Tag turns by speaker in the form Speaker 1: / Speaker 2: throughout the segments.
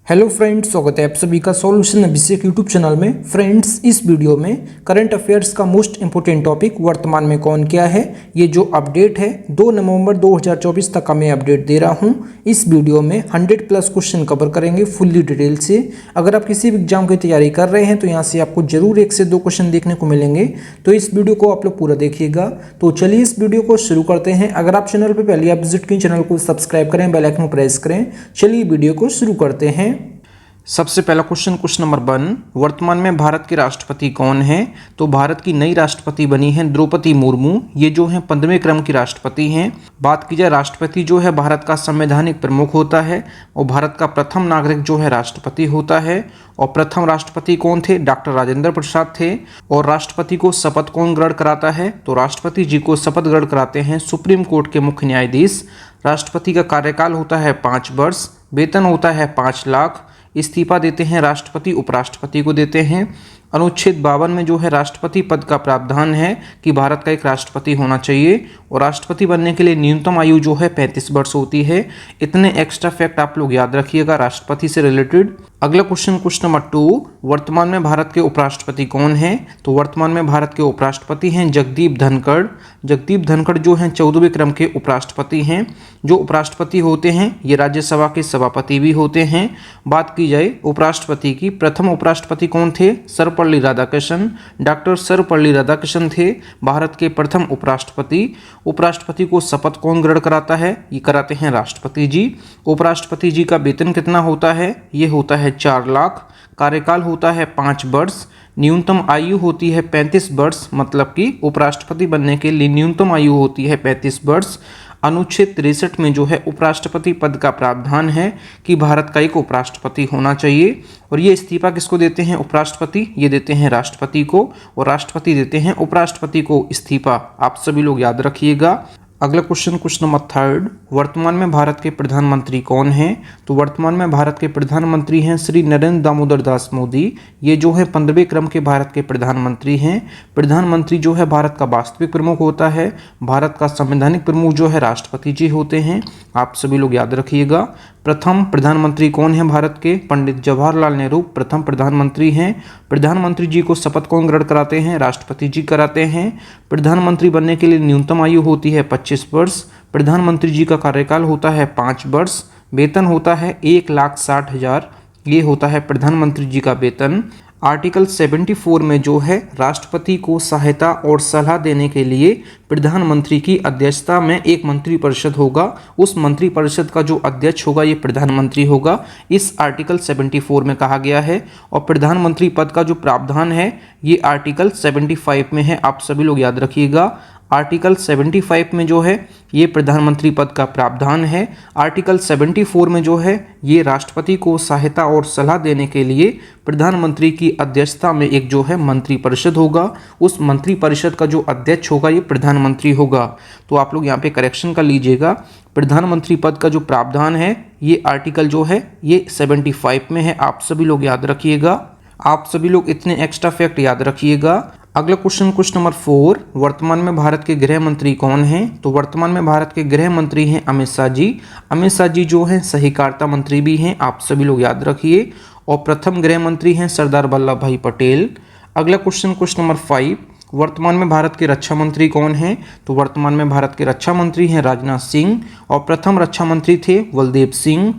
Speaker 1: Hello friends, स्वागत है आप सभी का सॉल्यूशन अभिषेक यूट्यूब चैनल में। फ्रेंड्स, इस वीडियो में करंट अफेयर्स का मोस्ट इंपोर्टेंट टॉपिक वर्तमान में कौन क्या है, ये जो अपडेट है 2 नवंबर 2024 तक का मैं अपडेट दे रहा हूँ। इस वीडियो में 100+ क्वेश्चन कवर करेंगे फुल्ली डिटेल से। अगर आप किसी भी एग्जाम की तैयारी कर रहे हैं तो यहाँ से आपको जरूर 1 से 2 क्वेश्चन देखने को मिलेंगे, तो इस वीडियो को आप लोग पूरा देखिएगा। तो चलिए इस वीडियो को शुरू करते हैं। अगर आप चैनल पर पहले आप विजिट करें, चैनल को सब्सक्राइब करें, बेल आइकन को प्रेस करें। चलिए वीडियो को शुरू करते हैं। सबसे पहला क्वेश्चन नंबर 1, वर्तमान में भारत के राष्ट्रपति कौन हैं? तो भारत की नई राष्ट्रपति बनी है द्रौपदी मुर्मू। ये जो है 15वें क्रम की राष्ट्रपति हैं। बात की जाए, राष्ट्रपति जो है भारत का संवैधानिक प्रमुख होता है और भारत का प्रथम नागरिक जो है राष्ट्रपति होता है। और प्रथम राष्ट्रपति कौन थे? डॉक्टर राजेंद्र प्रसाद थे। और राष्ट्रपति को शपथ कौन ग्रहण कराता है? तो राष्ट्रपति जी को शपथ ग्रहण कराते हैं सुप्रीम कोर्ट के मुख्य न्यायाधीश। राष्ट्रपति का कार्यकाल होता है 5 वर्ष, वेतन होता है 5 लाख। इस्तीफा देते हैं राष्ट्रपति उपराष्ट्रपति को देते हैं। अनुच्छेद 52 में जो है राष्ट्रपति पद का प्रावधान है कि भारत का एक राष्ट्रपति होना चाहिए और राष्ट्रपति बनने के लिए न्यूनतम आयु जो है 35 वर्ष होती है। इतने एक्स्ट्रा फैक्ट आप लोग याद रखिएगा राष्ट्रपति से रिलेटेड। अगला क्वेश्चन नंबर 2, वर्तमान में भारत के उपराष्ट्रपति कौन हैं? तो वर्तमान में भारत के उपराष्ट्रपति हैं जगदीप धनखड़। जगदीप धनखड़ जो हैं 14वें क्रम के उपराष्ट्रपति हैं। जो उपराष्ट्रपति होते हैं ये राज्यसभा के सभापति भी होते हैं। बात की जाए उपराष्ट्रपति की, प्रथम उपराष्ट्रपति कौन थे? सर्वपल्ली राधाकृष्णन। डॉक्टर सर्वपल्ली राधाकृष्णन थे भारत के प्रथम उपराष्ट्रपति। उपराष्ट्रपति को शपथ कौन ग्रहण कराता है? ये कराते हैं राष्ट्रपति जी। उपराष्ट्रपति जी का वेतन कितना होता है? ये होता है 4 लाख। कार्यकाल होता है 5 वर्ष। न्यूनतम आयु होती है 35 वर्ष, मतलब कि उपराष्ट्रपति बनने के लिए न्यूनतम आयु होती है 35 वर्ष। अनुच्छेद 63 में जो है उपराष्ट्रपति पद का प्रावधान है कि भारत का एक उपराष्ट्रपति होना चाहिए। और ये इस्तीफा किसको देते हैं? उपराष्ट्रपति, ये देते हैं राष्ट्रपति को, और राष्ट्रपति देते हैं उपराष्ट्रपति को इस्तीफा। आप सभी लोग याद रखिएगा। अगला क्वेश्चन नंबर 3, वर्तमान में भारत के प्रधानमंत्री कौन हैं? तो वर्तमान में भारत के प्रधानमंत्री हैं श्री नरेंद्र दामोदर दास मोदी। ये जो है 15वें क्रम के भारत के प्रधानमंत्री हैं। प्रधानमंत्री जो है भारत का वास्तविक प्रमुख होता है। भारत का संवैधानिक प्रमुख जो है राष्ट्रपति जी होते हैं। आप सभी लोग याद रखिएगा। प्रथम प्रधानमंत्री कौन है भारत के? पंडित जवाहरलाल नेहरू प्रथम प्रधानमंत्री हैं। प्रधानमंत्री जी को शपथ कौन ग्रहण कराते हैं? राष्ट्रपति जी कराते हैं। प्रधानमंत्री बनने के लिए न्यूनतम आयु होती है 25 वर्ष। प्रधानमंत्री जी का कार्यकाल होता है 5 वर्ष। वेतन होता है 1,60,000। ये होता है प्रधानमंत्री जी का वेतन। आर्टिकल 74 में जो है राष्ट्रपति को सहायता और सलाह देने के लिए प्रधानमंत्री की अध्यक्षता में एक मंत्रिपरिषद होगा। उस मंत्रिपरिषद का जो अध्यक्ष होगा ये प्रधानमंत्री होगा, इस आर्टिकल 74 में कहा गया है। और प्रधानमंत्री पद का जो प्रावधान है ये आर्टिकल 75 में है। आप सभी लोग याद रखिएगा। आर्टिकल 75 में जो है ये प्रधानमंत्री पद का प्रावधान है। आर्टिकल 74 में जो है ये राष्ट्रपति को सहायता और सलाह देने के लिए प्रधानमंत्री की अध्यक्षता में एक जो है मंत्रिपरिषद होगा। उस मंत्रिपरिषद का जो अध्यक्ष होगा ये प्रधानमंत्री होगा। तो आप लोग यहाँ पे करेक्शन कर लीजिएगा। प्रधानमंत्री पद का जो प्रावधान है ये आर्टिकल जो है ये 75 में है। आप सभी लोग याद रखिएगा। आप सभी लोग इतने एक्स्ट्रा फैक्ट याद रखिएगा। अगला क्वेश्चन नंबर 4, वर्तमान में भारत के गृह मंत्री कौन हैं? तो वर्तमान में भारत के गृह मंत्री हैं अमित शाह जी। अमित शाह जी जो हैं सहकारिता मंत्री भी हैं। आप सभी लोग याद रखिए। और प्रथम गृह मंत्री हैं सरदार वल्लभ भाई पटेल। अगला क्वेश्चन नंबर 5, वर्तमान में भारत के रक्षा मंत्री कौन हैं? तो वर्तमान में भारत के रक्षा मंत्री हैं राजनाथ सिंह और प्रथम रक्षा मंत्री थे बलदेव सिंह।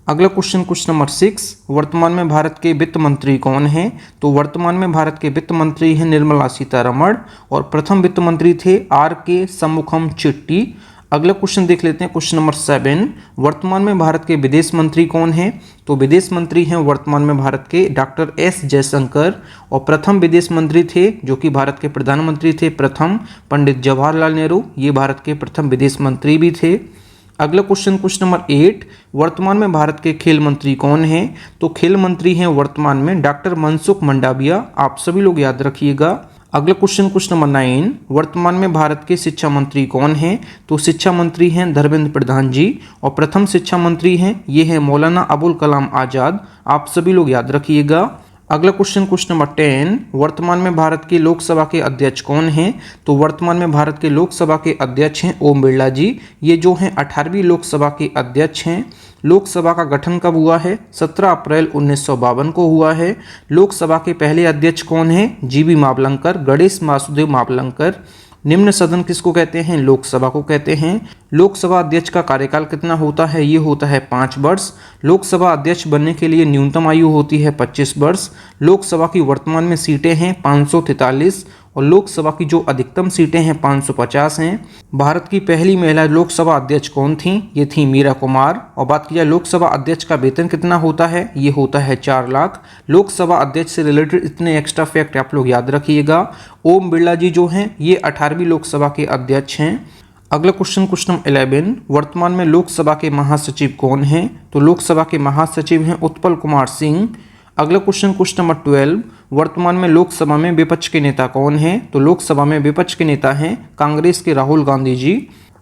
Speaker 1: अगला क्वेश्चन नंबर 6, वर्तमान में भारत के वित्त मंत्री कौन हैं? तो वर्तमान में भारत के वित्त मंत्री हैं निर्मला सीतारमण और प्रथम वित्त मंत्री थे R.K. शंमुगम चेट्टी। अगला क्वेश्चन देख लेते हैं क्वेश्चन नंबर 7, वर्तमान में भारत के विदेश मंत्री कौन हैं? तो विदेश मंत्री हैं वर्तमान में भारत के डॉक्टर S. जयशंकर और प्रथम विदेश मंत्री थे जो कि भारत के प्रधानमंत्री थे प्रथम पंडित जवाहरलाल नेहरू। ये भारत के प्रथम विदेश मंत्री भी थे। अगला क्वेश्चन नंबर 8, वर्तमान में भारत के खेल मंत्री कौन हैं? तो खेल मंत्री हैं वर्तमान में डॉक्टर मनसुख मंडाविया। आप सभी लोग याद रखिएगा। अगला क्वेश्चन नंबर 9, वर्तमान में भारत के शिक्षा मंत्री कौन हैं? तो शिक्षा मंत्री हैं धर्मेंद्र प्रधान जी और प्रथम शिक्षा मंत्री हैं ये हैं मौलाना अबुल कलाम आज़ाद। आप सभी लोग याद रखिएगा। अगला क्वेश्चन नंबर 10, वर्तमान में भारत के लोकसभा के अध्यक्ष कौन हैं? तो वर्तमान में भारत के लोकसभा के अध्यक्ष हैं ओम बिरला जी। ये जो हैं 18वीं लोकसभा के अध्यक्ष हैं। लोकसभा का गठन कब हुआ है? 17 अप्रैल 1952 को हुआ है। लोकसभा के पहले अध्यक्ष कौन है? जीबी मावलंकर, गणेश वासुदेव मावलंकर। निम्न सदन किसको कहते हैं? लोकसभा को कहते हैं। लोकसभा अध्यक्ष का कार्यकाल कितना होता है? ये होता है 5 वर्ष। लोकसभा अध्यक्ष बनने के लिए न्यूनतम आयु होती है 25 वर्ष। लोकसभा की वर्तमान में सीटें हैं 543 और लोकसभा की जो अधिकतम सीटें हैं 550 हैं। भारत की पहली महिला लोकसभा अध्यक्ष कौन थी? ये थी मीरा कुमार। और बात की जाए लोकसभा अध्यक्ष का वेतन कितना होता है? ये होता है 4 लाख। लोकसभा अध्यक्ष से रिलेटेड इतने एक्स्ट्रा फैक्ट आप लोग याद रखिएगा। ओम बिरला जी जो हैं ये 18वीं लोकसभा के अध्यक्ष हैं। अगला क्वेश्चन नंबर 11, वर्तमान में लोकसभा के महासचिव कौन हैं? तो लोकसभा के महासचिव हैं उत्पल कुमार सिंह। अगला क्वेश्चन नंबर 12, वर्तमान में लोकसभा में विपक्ष के नेता कौन हैं? तो लोकसभा में विपक्ष के नेता हैं कांग्रेस के राहुल गांधी जी।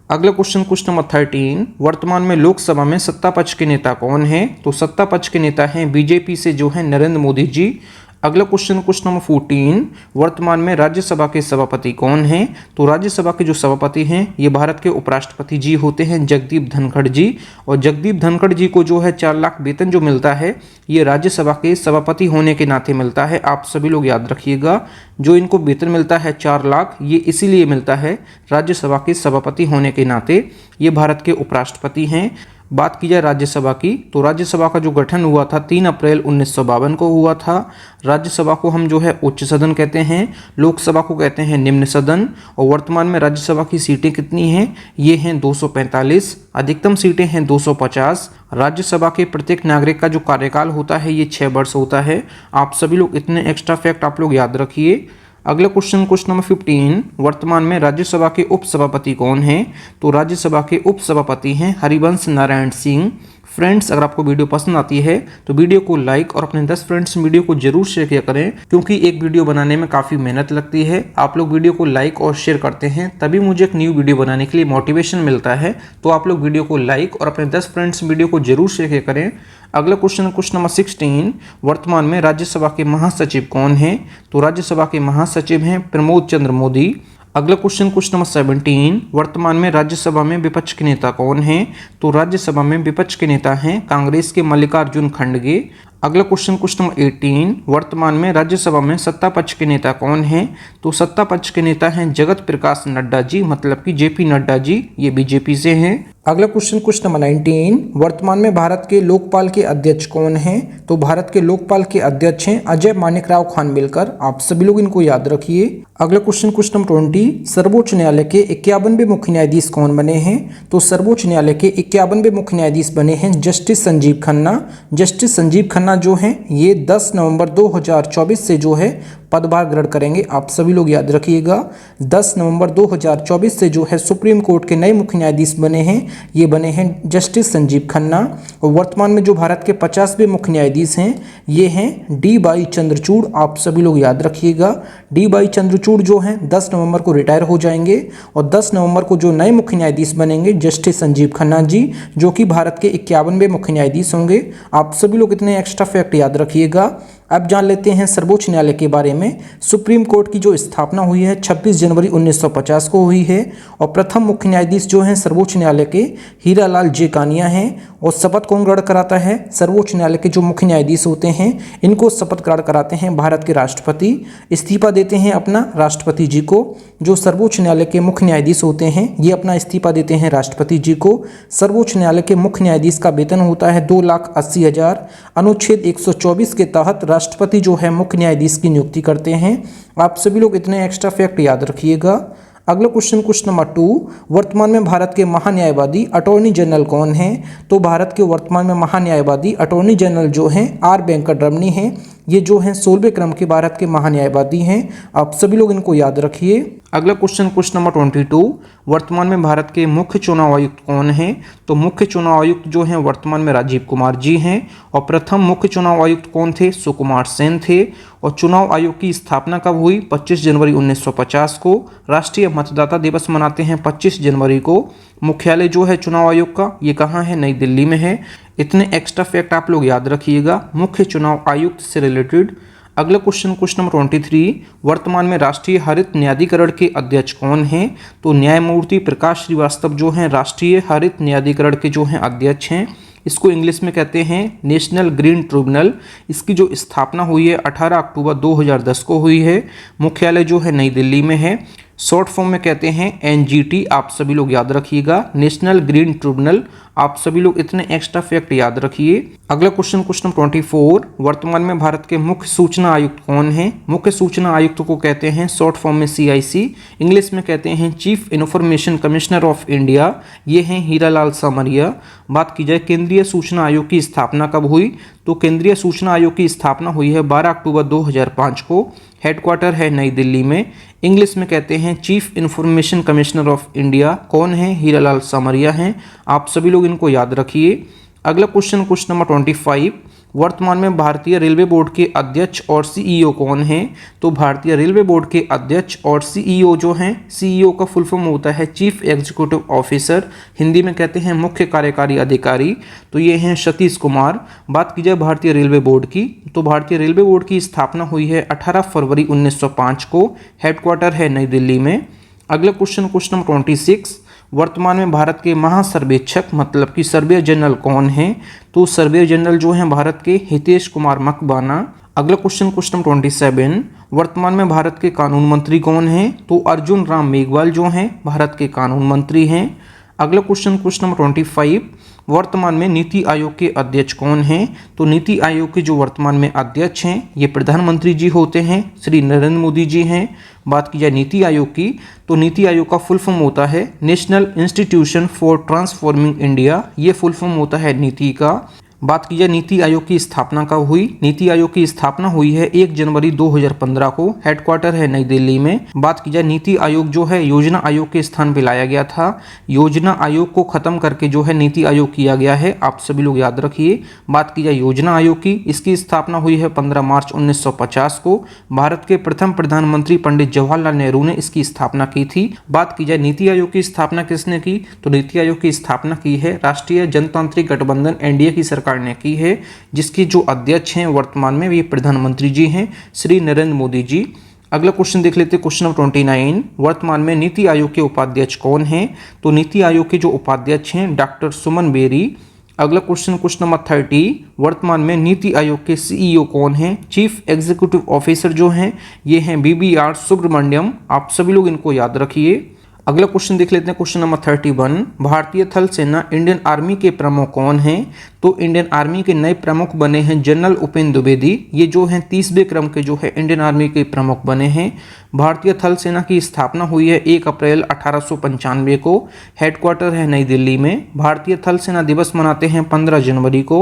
Speaker 1: अगला क्वेश्चन नंबर 13, वर्तमान में लोकसभा में सत्ता पक्ष के नेता कौन हैं? तो सत्ता पक्ष के नेता हैं बीजेपी से जो है नरेंद्र मोदी जी। अगला क्वेश्चन नंबर 14, वर्तमान में राज्यसभा के सभापति कौन हैं? तो राज्यसभा के जो सभापति हैं ये भारत के उपराष्ट्रपति जी होते हैं जगदीप धनखड़ जी। और जगदीप धनखड़ जी को जो है 4 लाख वेतन जो मिलता है ये राज्यसभा के सभापति होने के नाते मिलता है। आप सभी लोग याद रखिएगा, जो इनको वेतन मिलता है 4 लाख ये इसीलिए मिलता है राज्यसभा के सभापति होने के नाते, ये भारत के उपराष्ट्रपति हैं। बात की जाए राज्यसभा की, तो राज्यसभा का जो गठन हुआ था 3 अप्रैल 1952 को हुआ था। राज्यसभा को हम जो है उच्च सदन कहते हैं, लोकसभा को कहते हैं निम्न सदन। और वर्तमान में राज्यसभा की सीटें कितनी हैं? ये हैं 245, अधिकतम सीटें हैं 250। राज्यसभा के प्रत्येक नागरिक का जो कार्यकाल होता है ये 6 वर्ष होता है। आप सभी लोग इतने एक्स्ट्रा फैक्ट आप लोग याद रखिए। अगला क्वेश्चन नंबर 15, वर्तमान में राज्यसभा के उपसभापति कौन हैं? तो राज्यसभा के उपसभापति हैं हरिवंश नारायण सिंह। फ्रेंड्स, अगर आपको वीडियो पसंद आती है तो वीडियो को लाइक और अपने 10 फ्रेंड्स वीडियो को जरूर शेयर किया करें, क्योंकि एक वीडियो बनाने में काफ़ी मेहनत लगती है। आप लोग वीडियो को लाइक और शेयर करते हैं तभी मुझे एक न्यू वीडियो बनाने के लिए मोटिवेशन मिलता है। तो आप लोग वीडियो को लाइक और अपने 10 फ्रेंड्स वीडियो को जरूर शेयर किया करें। अगला क्वेश्चन नंबर 16, वर्तमान में राज्यसभा के महासचिव कौन हैं? तो राज्यसभा के महासचिव हैं प्रमोद चंद्र मोदी। अगला क्वेश्चन नंबर 17, वर्तमान में राज्यसभा में विपक्ष के नेता कौन हैं? तो राज्यसभा में विपक्ष के नेता हैं कांग्रेस के मल्लिकार्जुन खड़गे। अगला क्वेश्चन नंबर 18, वर्तमान में राज्यसभा में सत्ता पक्ष के नेता कौन हैं? तो सत्ता पक्ष के नेता हैं जगत प्रकाश नड्डा जी, मतलब कि जेपी नड्डा जी, ये बीजेपी से हैं। अगला क्वेश्चन नंबर 19, वर्तमान में भारत के लोकपाल के अध्यक्ष कौन हैं? तो भारत के लोकपाल के अध्यक्ष हैं अजय माणिकराव खानविलकर। आप सभी लोग इनको याद रखिए। अगला क्वेश्चन नंबर 20, सर्वोच्च न्यायालय के 51वें मुख्य न्यायाधीश कौन बने हैं? तो सर्वोच्च न्यायालय के 51वें मुख्य न्यायाधीश बने हैं जस्टिस संजीव खन्ना। जस्टिस संजीव खन्ना जो हैं ये 10 नवंबर 2024 से जो है पदभार ग्रहण करेंगे। आप सभी लोग याद रखिएगा, 10 नवंबर 2024 से जो है सुप्रीम कोर्ट के नए मुख्य न्यायाधीश बने हैं, ये बने हैं जस्टिस संजीव खन्ना। और वर्तमान में जो भारत के 50वें मुख्य न्यायाधीश हैं ये हैं डी वाई चंद्रचूड़। आप सभी लोग याद रखिएगा, डी वाई चंद्रचूड़ जो हैं 10 नवंबर को रिटायर हो जाएंगे और 10 नवंबर को जो नए मुख्य न्यायाधीश बनेंगे जस्टिस संजीव खन्ना जी, जो कि भारत के 51वें मुख्य न्यायाधीश होंगे। आप सभी लोग इतने एक्स्ट्रा फैक्ट याद रखिएगा। अब जान लेते हैं सर्वोच्च न्यायालय के बारे में। सुप्रीम कोर्ट की जो स्थापना हुई है 26 जनवरी 1950 को हुई है और प्रथम मुख्य न्यायाधीश जो हैं सर्वोच्च न्यायालय के हीरालाल जे कानिया हैं। और शपथ कौन ग्रहण कराता है? सर्वोच्च न्यायालय के जो मुख्य न्यायाधीश होते हैं इनको शपथ ग्रहण कराते हैं भारत के राष्ट्रपति। इस्तीफा देते हैं अपना राष्ट्रपति जी को। जो सर्वोच्च न्यायालय के मुख्य न्यायाधीश होते हैं ये अपना इस्तीफा देते हैं राष्ट्रपति जी को। सर्वोच्च न्यायालय के मुख्य न्यायाधीश का वेतन होता है 2,80,000। अनुच्छेद 124 के तहत राष्ट्रपति जो है मुख्य न्यायाधीश की नियुक्ति करते हैं। आप सभी लोग इतने एक्स्ट्रा फैक्ट याद रखिएगा। अगला क्वेश्चन नंबर 2, वर्तमान में भारत के महान्यायवादी अटॉर्नी जनरल कौन हैं? तो भारत के वर्तमान में महान्यायवादी अटॉर्नी जनरल जो हैं आर वेंकटरमणी हैं। ये जो हैं 16वें क्रम के भारत के महान्यायवादी हैं। आप सभी लोग इनको याद रखिए। अगला क्वेश्चन नंबर 22, वर्तमान में भारत के मुख्य चुनाव आयुक्त कौन हैं? तो मुख्य चुनाव आयुक्त जो हैं वर्तमान में राजीव कुमार जी हैं। और प्रथम मुख्य चुनाव आयुक्त कौन थे? सुकुमार सेन थे। और चुनाव आयोग की स्थापना कब हुई? 25 जनवरी 1950 को। राष्ट्रीय मतदाता दिवस मनाते हैं 25 जनवरी को। मुख्यालय जो है चुनाव आयोग का ये कहाँ है? नई दिल्ली में है। इतने एक्स्ट्रा फैक्ट आप लोग याद रखिएगा मुख्य चुनाव आयुक्त से रिलेटेड। अगला क्वेश्चन नंबर 23, वर्तमान में राष्ट्रीय हरित न्यायाधिकरण के अध्यक्ष कौन हैं? तो न्यायमूर्ति प्रकाश श्रीवास्तव जो हैं राष्ट्रीय हरित न्यायाधिकरण के जो हैं अध्यक्ष हैं। इसको इंग्लिश में कहते हैं नेशनल ग्रीन ट्रिब्यूनल। इसकी जो स्थापना हुई है 18 अक्टूबर 2010 को हुई है। मुख्यालय जो है नई दिल्ली में है। शॉर्ट फॉर्म में कहते हैं एनजीटी, आप सभी लोग याद रखिएगा, नेशनल ग्रीन ट्रिब्यूनल। आप सभी लोग इतने एक्स्ट्रा फैक्ट याद रखिए। अगला क्वेश्चन, क्वेश्चन 24, वर्तमान में भारत के मुख्य सूचना आयुक्त कौन हैं? मुख्य सूचना आयुक्त को कहते हैं शॉर्ट फॉर्म में CIC, इंग्लिश में कहते हैं chief information commissioner of India. ये हैं हीरालाल सामरिया। बात की जाए केंद्रीय सूचना आयोग की स्थापना कब हुई, तो केंद्रीय सूचना आयोग की स्थापना हुई है 12 अक्टूबर 2005 को। हेडक्वार्टर है नई दिल्ली में। इंग्लिश में कहते हैं chief information commissioner of India. कौन है? हीरालाल सामरिया हैं। आप सभी लोग इनको याद रखिए। अगला क्वेश्चन, क्वेश्चन नंबर 25, वर्तमान में भारतीय रेलवे बोर्ड के अध्यक्ष और CEO कौन हैं? तो भारतीय रेलवे बोर्ड के अध्यक्ष और CEO जो हैं, CEO का फुल फॉर्म होता है चीफ एग्जीक्यूटिव ऑफिसर, हिंदी में कहते हैं मुख्य कार्यकारी अधिकारी। तो ये हैं सतीश कुमार। बात की जाए भारतीय रेलवे बोर्ड की, तो भारतीय रेलवे बोर्ड की स्थापना हुई है 18 फरवरी 1905 को। हेडक्वार्टर है नई दिल्ली में। अगला क्वेश्चन, क्वेश्चन नंबर 26, वर्तमान में भारत के महासर्वेक्षक मतलब कि सर्वेयर जनरल कौन है? तो सर्वेयर जनरल जो हैं भारत के हितेश कुमार मकबाना। अगला क्वेश्चन, क्वेश्चन 27, वर्तमान में भारत के कानून मंत्री कौन हैं? तो अर्जुन राम मेघवाल जो हैं भारत के कानून मंत्री हैं। अगला क्वेश्चन, क्वेश्चन नंबर 25, वर्तमान में नीति आयोग के अध्यक्ष कौन हैं? तो नीति आयोग के जो वर्तमान में अध्यक्ष हैं ये प्रधानमंत्री जी होते हैं, श्री नरेंद्र मोदी जी हैं। बात की जाए नीति आयोग की, तो नीति आयोग का फुल फॉर्म होता है national institution for transforming India. ये फुल फॉर्म होता है नीति का। बात की जाए नीति आयोग की स्थापना कब हुई? नीति आयोग की स्थापना हुई है 1 जनवरी 2015 को। हेडक्वार्टर है नई दिल्ली में। बात की जाए नीति आयोग जो है योजना आयोग के स्थान पे लाया गया था। योजना आयोग को खत्म करके जो है नीति आयोग किया गया है, आप सभी लोग याद रखिए। बात की जाए योजना आयोग की, इसकी स्थापना हुई है 15 मार्च 1950 को। भारत के प्रथम प्रधानमंत्री पंडित जवाहरलाल नेहरू ने इसकी स्थापना की थी। बात की जाए नीति आयोग की स्थापना किसने की? तो नीति आयोग की स्थापना की है राष्ट्रीय जनतांत्रिक गठबंधन NDA की सरकार ने की है, जिसके जो अध्यक्ष हैं वर्तमान में ये प्रधानमंत्री जी हैं, श्री नरेंद्र मोदी जी। अगला क्वेश्चन देख लेते हैं, क्वेश्चन नंबर 29, वर्तमान में नीति आयोग के उपाध्यक्ष कौन हैं? तो नीति आयोग के जो उपाध्यक्ष हैं डॉक्टर सुमन बेरी। अगला क्वेश्चन, क्वेश्चन नंबर 30, वर्तमान में नीति आयोग के CEO कौन हैं? चीफ एग्जीक्यूटिव ऑफिसर जो हैं ये हैं BBR सुब्रमण्यम। आप सभी लोग इनको याद रखिए। अगला क्वेश्चन देख लेते हैं, क्वेश्चन नंबर 31, भारतीय थल सेना इंडियन आर्मी के प्रमुख कौन हैं? तो इंडियन आर्मी के नए प्रमुख बने हैं जनरल उपेंद्र द्विवेदी। ये जो हैं 30वें क्रम के जो है इंडियन आर्मी के प्रमुख बने हैं। भारतीय थल सेना की स्थापना हुई है 1 अप्रैल 1895 को। हेडक्वार्टर है नई दिल्ली में। भारतीय थल सेना दिवस मनाते हैं 15 जनवरी को।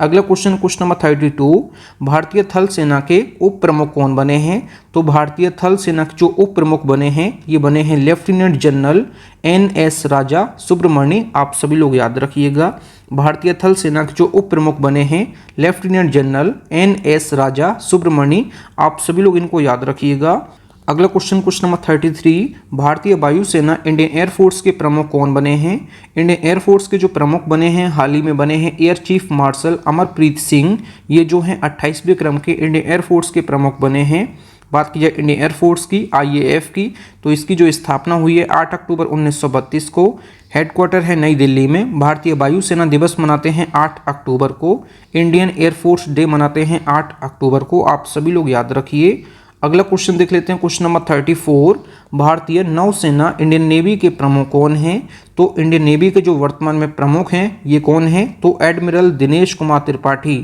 Speaker 1: अगला क्वेश्चन, क्वेश्चन नंबर 32, भारतीय थल सेना के उप प्रमुख कौन बने हैं? तो भारतीय थल सेना के जो उप प्रमुख बने हैं ये बने हैं लेफ्टिनेंट जनरल NS राजा सुब्रमणि। आप सभी लोग याद रखिएगा। भारतीय थल सेना के जो उप प्रमुख बने हैं लेफ्टिनेंट जनरल NS राजा सुब्रमणि। आप सभी लोग इनको याद रखिएगा। अगला क्वेश्चन, क्वेश्चन नंबर 33, भारतीय वायुसेना इंडियन एयरफोर्स के प्रमुख कौन बने हैं? इंडियन एयरफोर्स के जो प्रमुख बने हैं हाल ही में बने हैं air chief marshal Amarpreet Singh. ये जो हैं 28वें क्रम के इंडियन एयरफोर्स के प्रमुख बने हैं। बात की जाए इंडियन एयरफोर्स की IAF की, तो इसकी जो स्थापना हुई है 8 अक्टूबर 1932 को। हेडक्वार्टर है नई दिल्ली में। भारतीय वायुसेना दिवस मनाते हैं 8 अक्टूबर को। इंडियन एयरफोर्स डे मनाते हैं 8 अक्टूबर को। आप सभी लोग याद रखिए। अगला क्वेश्चन देख लेते हैं, क्वेश्चन नंबर 34, भारतीय नौसेना इंडियन नेवी के प्रमुख कौन हैं? तो इंडियन नेवी के जो वर्तमान में प्रमुख हैं ये कौन हैं? तो एडमिरल दिनेश कुमार त्रिपाठी।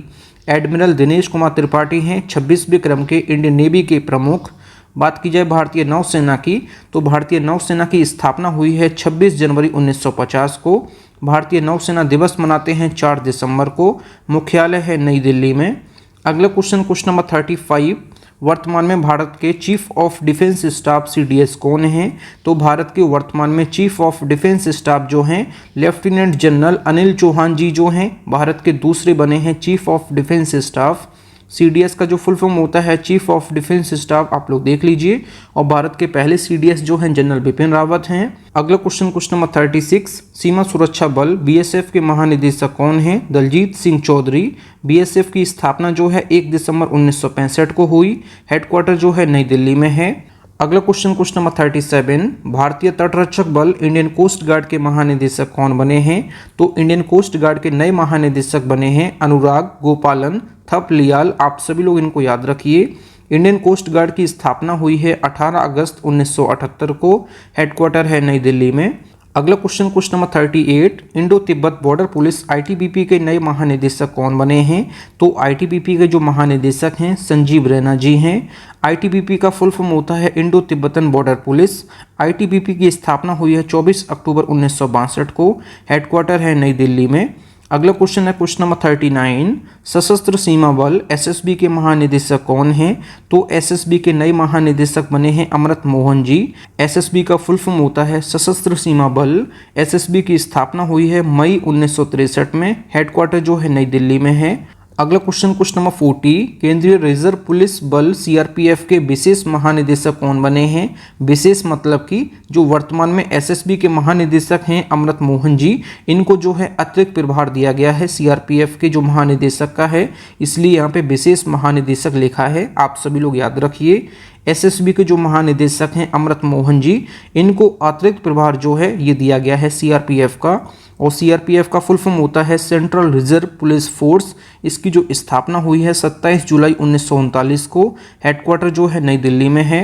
Speaker 1: एडमिरल दिनेश कुमार त्रिपाठी हैं 26वें क्रम के इंडियन नेवी के प्रमुख। बात की जाए भारतीय नौसेना की, तो भारतीय नौसेना की स्थापना हुई है 26 जनवरी 1950 को। भारतीय नौसेना दिवस मनाते हैं 4 दिसंबर को। मुख्यालय है नई दिल्ली में। अगला क्वेश्चन, क्वेश्चन नंबर 35, वर्तमान में भारत के chief of defence staff CDS कौन हैं? तो भारत के वर्तमान में चीफ ऑफ डिफेंस स्टाफ जो हैं लेफ्टिनेंट जनरल अनिल चौहान जी जो हैं भारत के दूसरे बने हैं chief of defence staff. CDS का जो फुल फॉर्म होता है चीफ ऑफ डिफेंस स्टाफ, आप लोग देख लीजिए। और भारत के पहले CDS जो हैं जनरल बिपिन रावत हैं। अगला क्वेश्चन, क्वेश्चन नंबर 36, सीमा सुरक्षा बल BSF के महानिदेशक कौन हैं? दलजीत सिंह चौधरी। BSF की स्थापना जो है 1 दिसंबर 1965 को हुई। हेडक्वार्टर जो है नई दिल्ली में है। अगला क्वेश्चन नंबर 37, भारतीय तटरक्षक बल इंडियन कोस्ट गार्ड के महानिदेशक कौन बने हैं? तो इंडियन कोस्ट गार्ड के नए महानिदेशक बने हैं अनुराग गोपालन थपलियाल। आप सभी लोग इनको याद रखिए। इंडियन कोस्ट गार्ड की स्थापना हुई है 18 अगस्त 1978 को। हेडक्वार्टर है नई दिल्ली में। अगला question number 38, Indo Tibet border police ITBP के नए महानिदेशक कौन बने हैं? तो आईटीबीपी के जो महानिदेशक हैं संजीव रैना जी हैं। आईटीबीपी का फुल फॉर्म होता है Indo Tibetan border police. ITBP की स्थापना हुई है 24 अक्टूबर 1962 को। हेडक्वार्टर है नई दिल्ली में। अगला क्वेश्चन है क्वेश्चन नंबर 39, सशस्त्र सीमा बल एसएसबी के महानिदेशक कौन हैं? तो एसएसबी के नए महानिदेशक बने हैं अमृत मोहन जी। एसएसबी का फुल फॉर्म होता है सशस्त्र सीमा बल। एसएसबी की स्थापना हुई है मई 1963 में। हेडक्वार्टर जो है नई दिल्ली में है। अगला क्वेश्चन नंबर 40, केंद्रीय रिजर्व पुलिस बल सीआरपीएफ के विशेष महानिदेशक कौन बने हैं? विशेष मतलब कि जो वर्तमान में एसएसबी के महानिदेशक हैं अमृत मोहन जी, इनको जो है अतिरिक्त प्रभार दिया गया है सीआरपीएफ के जो महानिदेशक का है, इसलिए यहाँ पे विशेष महानिदेशक लिखा है। आप सभी लोग याद रखिए। एसएसबी के जो महानिदेशक हैं अमृत मोहन जी, इनको अतिरिक्त प्रभार जो है ये दिया गया है सीआरपीएफ का। और सीआरपीएफ का फुल फॉर्म होता है सेंट्रल रिजर्व पुलिस फोर्स। इसकी जो स्थापना हुई है 27 जुलाई 1939 को। हेडक्वार्टर जो है नई दिल्ली में है।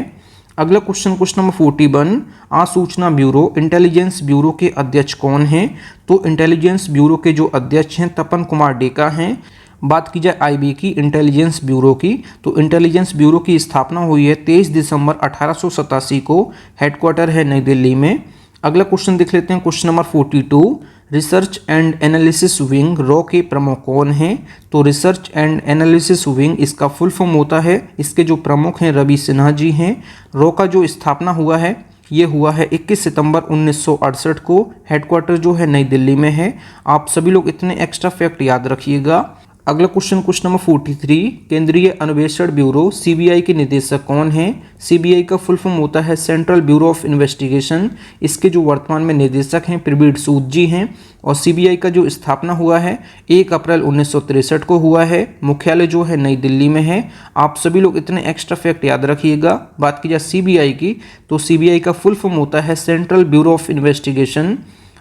Speaker 1: अगला क्वेश्चन नंबर 41, आसूचना ब्यूरो इंटेलिजेंस ब्यूरो के अध्यक्ष कौन हैं? तो इंटेलिजेंस ब्यूरो के जो अध्यक्ष हैं तपन कुमार डेका हैं। बात की जाए आईबी की इंटेलिजेंस ब्यूरो की, तो इंटेलिजेंस ब्यूरो की स्थापना हुई है 23 दिसंबर 1887 को। हेडक्वार्टर है नई दिल्ली में। अगला क्वेश्चन देख लेते हैं question number 42, research and analysis wing raw के प्रमुख कौन हैं? तो रिसर्च एंड एनालिसिस विंग इसका फुल फॉर्म होता है, इसके जो प्रमुख हैं रवि सिन्हा जी हैं। रॉ का जो स्थापना हुआ है ये हुआ है 21 सितंबर 1968 को। हेडक्वार्टर जो है नई दिल्ली में है। आप सभी लोग इतने एक्स्ट्रा फैक्ट याद रखिएगा। अगला क्वेश्चन नंबर 43, केंद्रीय अन्वेषण ब्यूरो सीबीआई के निदेशक कौन हैं? सीबीआई का फुल फॉर्म होता है सेंट्रल ब्यूरो ऑफ इन्वेस्टिगेशन। इसके जो वर्तमान में निदेशक हैं प्रवीण सूद जी हैं। और सीबीआई का जो स्थापना हुआ है 1 अप्रैल 1963 को हुआ है। मुख्यालय जो है नई दिल्ली में है। आप सभी लोग इतने एक्स्ट्रा फैक्ट याद रखिएगा। बात की जाए सीबीआई की, तो सीबीआई का फुल फॉर्म होता है सेंट्रल ब्यूरो ऑफ इन्वेस्टिगेशन।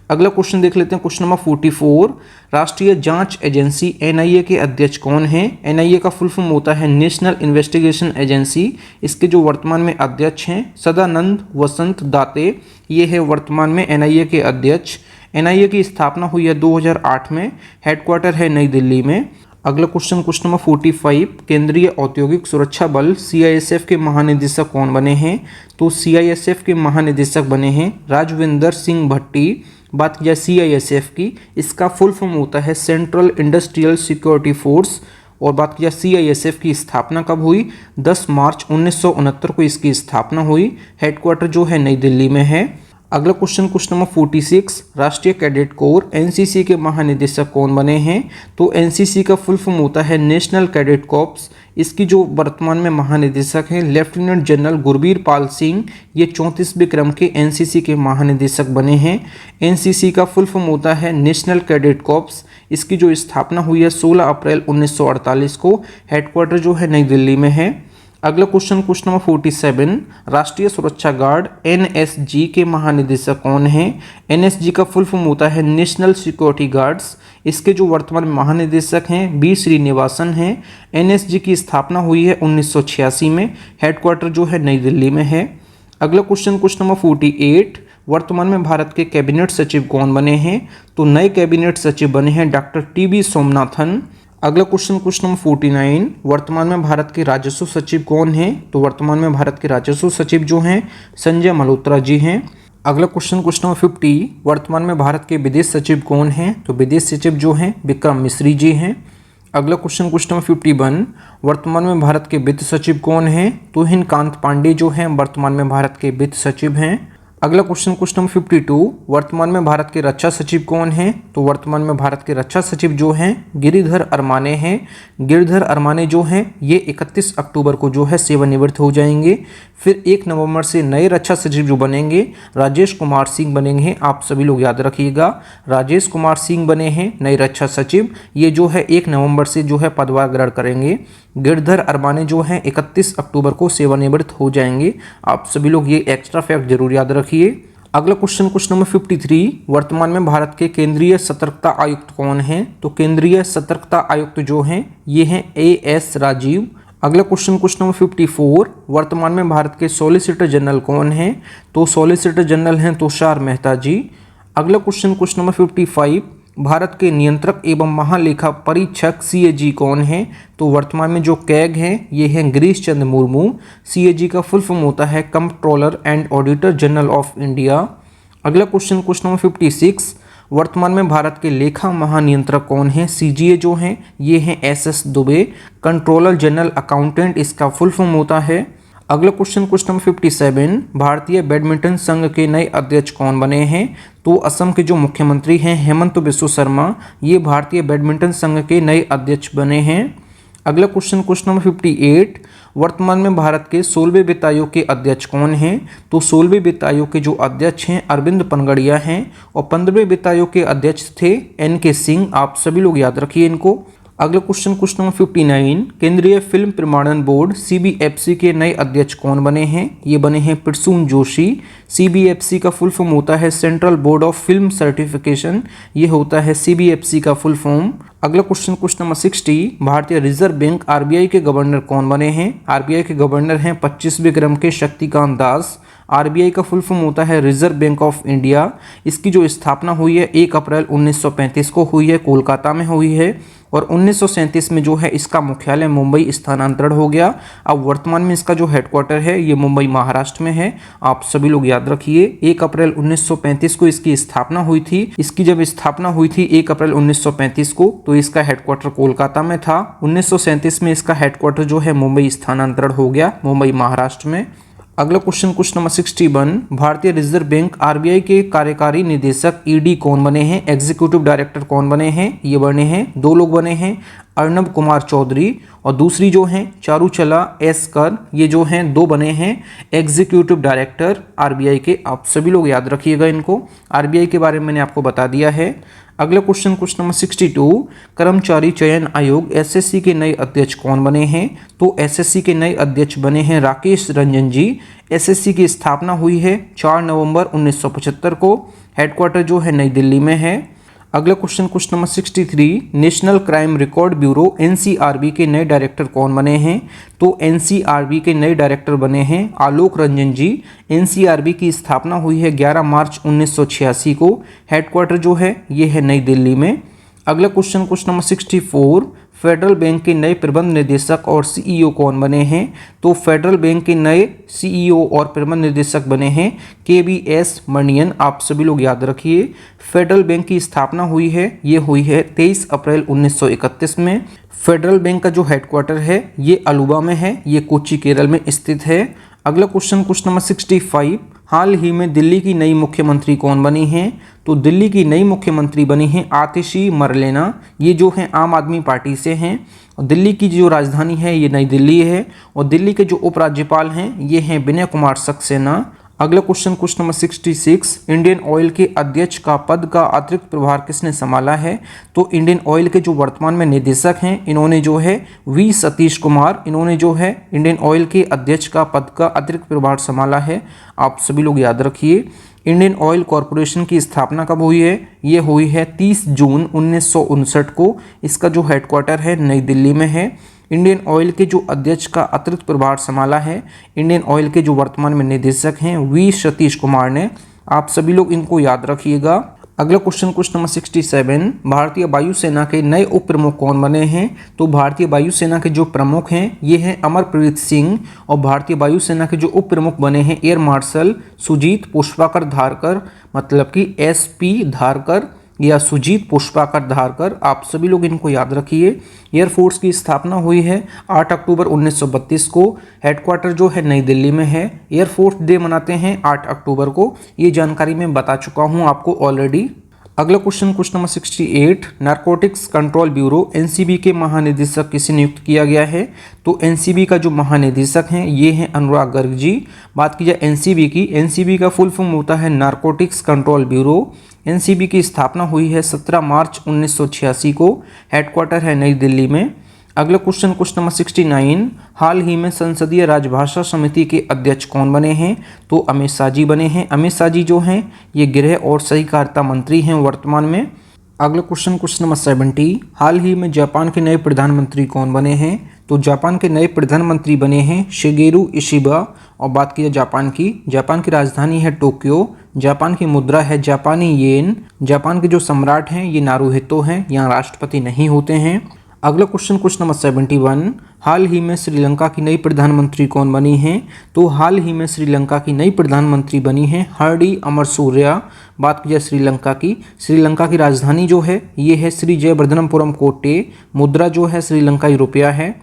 Speaker 1: अगला क्वेश्चन देख लेते हैं क्वेश्चन नंबर 44, राष्ट्रीय जांच एजेंसी एनआईए के अध्यक्ष कौन हैं? एनआईए का फुल फॉर्म होता है नेशनल इन्वेस्टिगेशन एजेंसी। इसके जो वर्तमान में अध्यक्ष हैं सदानंद वसंत दाते, ये है वर्तमान में एनआईए के अध्यक्ष। एनआईए की स्थापना हुई है 2008 में। हेडक्वार्टर है नई दिल्ली में। अगला क्वेश्चन नंबर 45, केंद्रीय औद्योगिक सुरक्षा बल सीआईएसएफ के महानिदेशक कौन बने हैं? तो सीआईएसएफ के महानिदेशक बने हैं राजविंदर सिंह भट्टी। बात की जाए सीआईएसएफ की, इसका फुल फॉर्म होता है सेंट्रल इंडस्ट्रियल सिक्योरिटी फोर्स। और बात की जाए सीआईएसएफ की स्थापना कब हुई? 10 मार्च 1969 को इसकी स्थापना हुई। हेडक्वार्टर जो है नई दिल्ली में है। अगला क्वेश्चन नंबर 46, राष्ट्रीय कैडेट कोर एनसीसी के महानिदेशक कौन बने हैं? तो एनसीसी का फुल फॉर्म होता है नेशनल कैडेट कॉर्प्स। इसकी जो वर्तमान में महानिदेशक हैं लेफ्टिनेंट जनरल गुरबीर पाल सिंह, ये 34वें क्रम के एनसीसी के महानिदेशक बने हैं। एनसीसी का फुल फॉर्म होता है नेशनल कैडेट कॉर्प्स। इसकी जो स्थापना हुई है 16 अप्रैल 1948 को। हेडक्वार्टर जो है नई दिल्ली में है। अगला क्वेश्चन नंबर 47, राष्ट्रीय सुरक्षा गार्ड एनएसजी के महानिदेशक कौन हैं? एनएसजी का फुल फॉर्म होता है नेशनल सिक्योरिटी गार्ड्स। इसके जो वर्तमान महानिदेशक हैं बी श्रीनिवासन हैं। एनएसजी की स्थापना हुई है 1986 में। हेडक्वार्टर जो है नई दिल्ली में है। अगला क्वेश्चन नंबर 48, वर्तमान में भारत के कैबिनेट सचिव कौन बने हैं? तो नए कैबिनेट सचिव बने हैं डॉक्टर टीबी सोमनाथन। अगला क्वेश्चन नंबर 49, वर्तमान में भारत के राजस्व सचिव कौन हैं? तो वर्तमान में भारत के राजस्व सचिव जो हैं संजय मल्होत्रा जी हैं। अगला क्वेश्चन नंबर 50, वर्तमान में भारत के विदेश सचिव कौन हैं? तो विदेश सचिव जो हैं विक्रम मिश्री जी हैं। अगला क्वेश्चन नंबर 51, वर्तमान में भारत के वित्त सचिव कौन हैं? तो हिंदकांत पांडे जो हैं वर्तमान में भारत के वित्त सचिव हैं। अगला क्वेश्चन नंबर 52, वर्तमान में भारत के रक्षा सचिव कौन हैं? तो वर्तमान में भारत के रक्षा सचिव जो हैं गिरिधर अरमाने हैं। गिरिधर अरमाने जो हैं ये 31 अक्टूबर को जो है सेवानिवृत्त हो जाएंगे। फिर 1 नवंबर से नए रक्षा सचिव जो बनेंगे राजेश कुमार सिंह बनेंगे। आप सभी लोग याद रखिएगा, राजेश कुमार सिंह बने हैं नए रक्षा सचिव। ये जो है 1 नवंबर से जो है पदभार ग्रहण करेंगे। गिरधर अरमाने जो हैं 31 अक्टूबर को सेवानिवृत्त हो जाएंगे। आप सभी लोग ये एक्स्ट्रा फैक्ट जरूर याद रखिए। अगला क्वेश्चन नंबर 53, वर्तमान में भारत के केंद्रीय सतर्कता आयुक्त कौन हैं? तो केंद्रीय सतर्कता आयुक्त जो हैं ये हैं AS राजीव। अगला क्वेश्चन नंबर 54, वर्तमान में भारत के सॉलिसिटर जनरल कौन हैं? तो सॉलिसिटर जनरल हैं तुषार मेहता जी। अगला क्वेश्चन नंबर 55, भारत के नियंत्रक एवं महालेखा परीक्षक CAG कौन हैं? तो वर्तमान में जो कैग हैं ये हैं गिरीश चंद्र मुर्मू। CAG का फुल फॉर्म होता है controller and auditor general of India. अगला क्वेश्चन नंबर 56, वर्तमान में भारत के लेखा महानियंत्रक कौन हैं? CGA जो हैं ये हैं SS Dubey. Controller general accountant इसका फुल फॉर्म होता है। अगला क्वेश्चन नंबर 57, भारतीय बैडमिंटन संघ के नए अध्यक्ष कौन बने हैं? तो असम के जो मुख्यमंत्री हैं हेमंत बिस्व शर्मा ये भारतीय बैडमिंटन संघ के नए अध्यक्ष बने हैं। अगला क्वेश्चन नंबर 58, वर्तमान में भारत के 16वें वित्त आयोग के अध्यक्ष कौन हैं? तो 16वें वित्त आयोग के जो अध्यक्ष हैं अरविंद पनगड़िया हैं और 15वें वित्त आयोग के अध्यक्ष थे NK सिंह। आप सभी लोग याद रखिए इनको। अगला क्वेश्चन नंबर 59, केंद्रीय फिल्म प्रमाणन बोर्ड CBFC के नए अध्यक्ष कौन बने हैं? ये बने हैं प्रसून जोशी। CBFC का फुल फॉर्म होता है central board of film certification. ये होता है CBFC का फुल फॉर्म। अगला क्वेश्चन नंबर 60, भारतीय रिजर्व बैंक RBI के गवर्नर कौन बने हैं? RBI के गवर्नर हैं 25वें क्रम के शक्तिकांत दास। RBI का फुल फॉर्म होता है रिजर्व बैंक ऑफ इंडिया। इसकी जो स्थापना हुई है 1 अप्रैल 1935 को हुई है, कोलकाता में हुई है और 1937 में जो है इसका मुख्यालय मुंबई स्थानांतरण हो गया। अब वर्तमान में इसका जो हेडक्वार्टर है ये मुंबई महाराष्ट्र में है। आप सभी लोग याद रखिए 1 अप्रैल 1935 को इसकी स्थापना हुई थी। इसकी जब स्थापना हुई थी 1 अप्रैल 1935 को तो इसका हेडक्वार्टर कोलकाता में था। 1937 में इसका हेडक्वार्टर जो है मुंबई स्थानांतरण हो गया, मुंबई महाराष्ट्र में। अगला क्वेश्चन नंबर 61, भारतीय रिजर्व बैंक RBI के कार्यकारी निदेशक ED कौन बने हैं? एग्जीक्यूटिव डायरेक्टर कौन बने हैं? ये बने हैं 2 लोग बने हैं, अर्नब कुमार चौधरी और दूसरी जो हैं चारूचला S कर। ये जो हैं 2 बने हैं एग्जीक्यूटिव डायरेक्टर RBI के। आप सभी लोग याद रखिएगा इनको। RBI के बारे में मैंने आपको बता दिया है। अगला क्वेश्चन नंबर 62, कर्मचारी चयन आयोग SSC के नए अध्यक्ष कौन बने हैं? तो SSC के नए अध्यक्ष बने हैं राकेश रंजन जी। SSC की स्थापना हुई है 4 नवंबर 1975 को। हेडक्वार्टर जो है नई दिल्ली में है। अगला question number 63, national crime record bureau NCRB के नए डायरेक्टर कौन बने हैं? तो NCRB के नए डायरेक्टर बने हैं आलोक रंजन जी। NCRB की स्थापना हुई है 11 मार्च 1986 को। हेडक्वार्टर जो है ये है नई दिल्ली में। अगला क्वेश्चन नंबर 64, फेडरल बैंक के नए प्रबंध निदेशक और CEO कौन बने हैं? तो फेडरल बैंक के नए CEO और प्रबंध निदेशक बने हैं KBS मणियन। आप सभी लोग याद रखिए। फेडरल बैंक की स्थापना हुई है ये हुई है 23 अप्रैल 1931 में। फेडरल बैंक का जो हेडक्वार्टर है ये अलुवा में है, ये कोच्चि केरल में स्थित है। अगला क्वेश्चन नंबर 65, हाल ही में दिल्ली की नई मुख्यमंत्री कौन बनी हैं? तो दिल्ली की नई मुख्यमंत्री बनी हैं आतिशी मरलेना। ये जो हैं आम आदमी पार्टी से हैं और दिल्ली की जो राजधानी है ये नई दिल्ली है और दिल्ली के जो उपराज्यपाल हैं ये हैं विनय कुमार सक्सेना। अगला क्वेश्चन नंबर 66, इंडियन ऑयल के अध्यक्ष का पद का अतिरिक्त प्रभार किसने संभाला है? तो इंडियन ऑयल के जो वर्तमान में निदेशक हैं इन्होंने जो है V सतीश कुमार, इन्होंने जो है इंडियन ऑयल के अध्यक्ष का पद का अतिरिक्त प्रभार संभाला है। आप सभी लोग याद रखिए। इंडियन ऑयल कॉरपोरेशन की स्थापना कब हुई है? ये हुई है 30 जून 1959 को। इसका जो हेडक्वार्टर है नई दिल्ली में है। इंडियन ऑयल के जो अध्यक्ष का अतिरिक्त प्रभार संभाला है इंडियन ऑयल के जो वर्तमान में निदेशक हैं V सतीश कुमार ने। आप सभी लोग इनको याद रखिएगा। अगला क्वेश्चन नंबर 67, भारतीय वायुसेना के नए उप प्रमुख कौन बने हैं? तो भारतीय वायुसेना के जो प्रमुख हैं ये हैं अमरप्रीत सिंह और भारतीय वायुसेना के जो उप प्रमुख बने हैं एयर मार्शल सुजीत पुष्पाकर धारकर, मतलब कि SP धारकर। या सुजीत पुष्पाकर धारकर, आप सभी लोग इनको याद रखिए। एयरफोर्स की स्थापना हुई है 8 अक्टूबर 1932 को। हेडक्वार्टर जो है नई दिल्ली में है। एयरफोर्स डे मनाते हैं 8 अक्टूबर को। ये जानकारी मैं बता चुका हूँ आपको ऑलरेडी। अगला question number 68, narcotics control bureau NCB के महानिदेशक किसे नियुक्त किया गया है? तो एनसीबी का जो महानिदेशक हैं ये हैं अनुराग गर्ग जी। बात की जाए एनसीबी की, एनसीबी का फुल फॉर्म होता है नारकोटिक्स कंट्रोल ब्यूरो। एनसीबी की स्थापना हुई है 17 मार्च 1986 को। हेडक्वार्टर है नई दिल्ली में। अगला क्वेश्चन नंबर 69, हाल ही में संसदीय राजभाषा समिति के अध्यक्ष कौन बने हैं? तो अमित शाह जी बने हैं। अमित शाह जी जो हैं ये गृह और सहकारिता मंत्री हैं वर्तमान में। अगला क्वेश्चन नंबर 70, हाल ही में जापान के नए प्रधानमंत्री कौन बने हैं? तो जापान के नए प्रधानमंत्री बने हैं शिगेरू इशिबा। और बात की जाए जापान की राजधानी है टोक्यो। जापान की मुद्रा है जापानी येन। जापान के जो सम्राट हैं ये नारुहितो हैं, यहाँ राष्ट्रपति नहीं होते हैं। अगला क्वेश्चन नंबर 71, हाल ही में श्रीलंका की नई प्रधानमंत्री कौन बनी हैं? तो हाल ही में श्रीलंका की नई प्रधानमंत्री बनी हैं हरडी अमरसूर्या। बात की जाए श्रीलंका की राजधानी जो है ये है श्री जयवर्धनपुरम कोट्टे। मुद्रा जो है श्रीलंकाई रुपया है।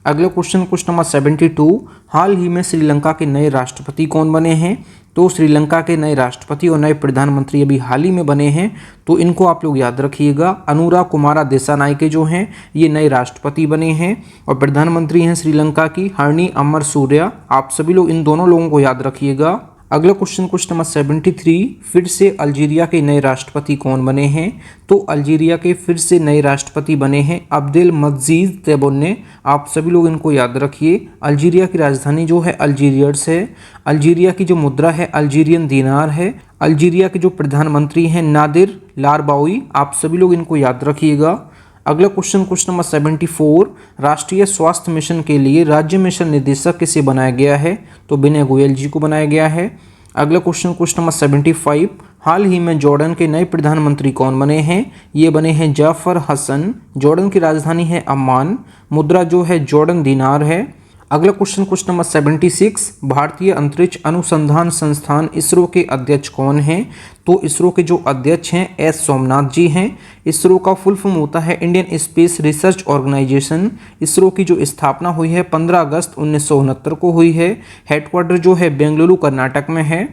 Speaker 1: अगला क्वेश्चन नंबर 72, हाल ही में श्रीलंका के नए राष्ट्रपति कौन बने हैं? तो श्रीलंका के नए राष्ट्रपति और नए प्रधानमंत्री अभी हाल ही में बने हैं, तो इनको आप लोग याद रखिएगा। अनुरा कुमारा दिसानायके जो हैं ये नए राष्ट्रपति बने हैं और प्रधानमंत्री हैं श्रीलंका की हरणी अमरसूर्या। आप सभी लोग इन दोनों लोगों को याद रखिएगा। अगला क्वेश्चन नंबर 73, फिर से अल्जीरिया के नए राष्ट्रपति कौन बने हैं? तो अल्जीरिया के फिर से नए राष्ट्रपति बने हैं अब्देल मजीद तेबोने। आप सभी लोग इनको याद रखिए। अल्जीरिया की राजधानी जो है अल्जीरियर्स है। अल्जीरिया की जो मुद्रा है अल्जीरियन दिनार है। अल्जीरिया के जो प्रधानमंत्री हैं नादिर लारबाउई। आप सभी लोग इनको याद रखिएगा। अगला क्वेश्चन नंबर 74, राष्ट्रीय स्वास्थ्य मिशन के लिए राज्य मिशन निदेशक किसे बनाया गया है? तो विनय गोयल जी को बनाया गया है। अगला क्वेश्चन नंबर 75, हाल ही में जॉर्डन के नए प्रधानमंत्री कौन बने हैं? ये बने हैं जाफर हसन। जॉर्डन की राजधानी है अम्मान। मुद्रा जो है जॉर्डन दिनार है। अगला क्वेश्चन नंबर 76, भारतीय अंतरिक्ष अनुसंधान संस्थान इसरो के अध्यक्ष कौन हैं? तो इसरो के जो अध्यक्ष हैं एस सोमनाथ जी हैं। इसरो का फुल फॉर्म होता है Indian space research organisation. ISRO की जो स्थापना हुई है 15 अगस्त 1969 को हुई है। हेडक्वार्टर जो है बेंगलुरु कर्नाटक में है।